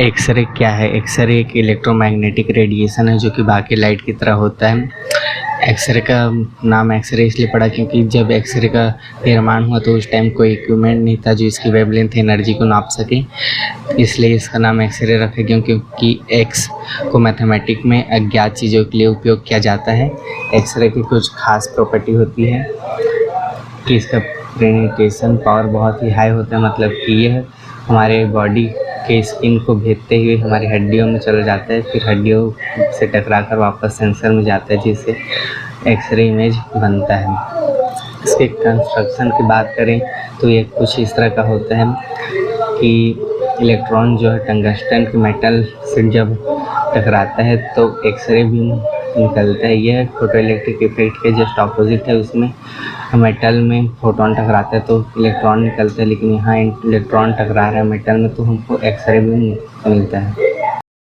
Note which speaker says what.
Speaker 1: X ray क्या है? X ray एक इलेक्ट्रोमैग्नेटिक रेडिएशन है जो कि बाकी लाइट की तरह होता है। एक्सरे का नाम एक्सरे इसलिए पड़ा क्योंकि जब एक्सरे का निर्माण हुआ तो उस टाइम कोई इक्विपमेंट नहीं था जो इसकी वेवलेंथ एनर्जी को नाप सके, इसलिए इसका नाम एक्सरे रखा गया क्योंकि एक्स को मैथमेटिक में अज्ञात चीज़ों के लिए उपयोग किया जाता है। एक्सरे की कुछ खास प्रॉपर्टी होती है कि इसका पेनिट्रेशन पावर बहुत ही हाई होता है, मतलब कि यह हमारे बॉडी के स्किन को भेदते हुए हमारी हड्डियों में चला जाता है, फिर हड्डियों से टकराकर वापस सेंसर में जाता है जिससे एक्सरे इमेज बनता है। इसके कंस्ट्रक्शन की बात करें तो ये कुछ इस तरह का होता है कि इलेक्ट्रॉन जो है टंगस्टन के मेटल से जब टकराता है तो एक्सरे बीम निकलता है। यह फोटोइलेक्ट्रिक इफेक्ट के जस्ट ऑपोजिट है। उसमें मेटल में फोटोन टकराता है तो इलेक्ट्रॉन निकलता है, लेकिन यहाँ इलेक्ट्रॉन टकरा रहा है मेटल में तो हमको एक्सरे बीम मिलता है।